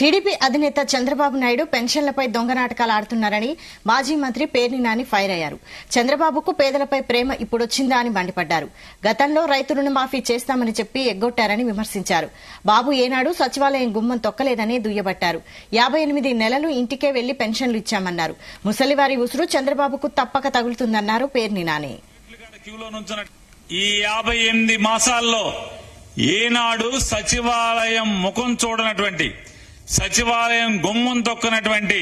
TDP అధినేత చంద్రబాబు నాయుడు పెన్షన్లపై దొంగ నాటకాలు ఆడుతున్నారని మాజీ మంత్రి పేర్ని నాని ఫైర్ అయ్యారు. చంద్రబాబుకు పేదలపై ప్రేమ ఇప్పుడొచ్చిందా అని మండిపడ్డారు. గతంలో రైతు రుణమాఫీ చేస్తామని చెప్పి ఎగ్గొట్టారని విమర్శించారు. బాబు ఏనాడు సచివాలయం గుమ్మం తొక్కలేదని దుయ్యబట్టారు. 58 నెలలు ఇంటికే వెళ్లి పెన్షన్లు ఇచ్చామన్నారు. ముసలివారి ఉసురు చంద్రబాబుకు తప్పక తగులుతుందన్నారు పేర్ని నాని. ఈ 58 మాసాల్లో ఏనాడు సచివాలయం ముఖం చూడనటువంటి, సచివాలయం గుమ్మం తొక్కనటువంటి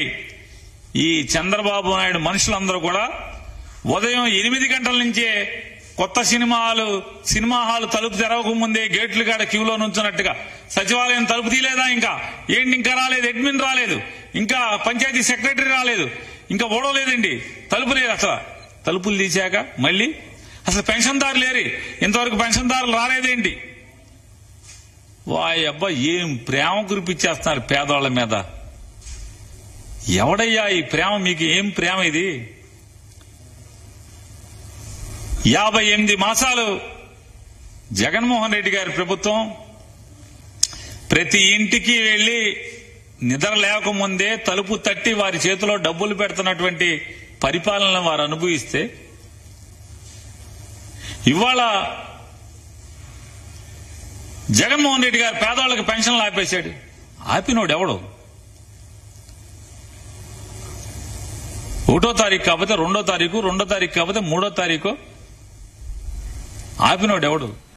ఈ చంద్రబాబు నాయుడు మనుషులందరూ కూడా ఉదయం 8 గంటల నుంచే కొత్త సినిమా హాలు తలుపు తెరవక ముందే గేట్లు కాడ క్యూలో నుంచున్నట్టుగా సచివాలయం తలుపు తీయలేదా, ఇంకా రాలేదు, అడ్మిన్ రాలేదు, ఇంకా పంచాయతీ సెక్రటరీ రాలేదు, ఇంకా ఓడలేదండి, తలుపు లేదు. అసలు తలుపులు తీశాక మళ్ళీ అసలు పెన్షన్దారులు లేరు, ఇంతవరకు పెన్షన్దారులు రాలేదేంటి? వాయబ్బా, ఏం ప్రేమ కురిపించేస్తున్నారు పేదవాళ్ల మీద. ఎవడయ్యా ఈ ప్రేమ? మీకు ఏం ప్రేమ ఇది? 58 మాసాలు జగన్మోహన్ రెడ్డి గారి ప్రభుత్వం ప్రతి ఇంటికి వెళ్లి నిద్ర లేకముందే తలుపు తట్టి వారి చేతిలో డబ్బులు పెడుతున్నటువంటి పరిపాలనను వారు అనుభవిస్తే, ఇవాళ జగన్మోహన్ రెడ్డి గారు పేదవాళ్ళకి పెన్షన్లు ఆపేశాడు. ఆపినోడు ఎవడు? 1వ తారీఖు కాకపోతే 2వ తారీఖు, 2వ తారీఖు కాకపోతే 3వ తారీఖు ఆపినోడు ఎవడు?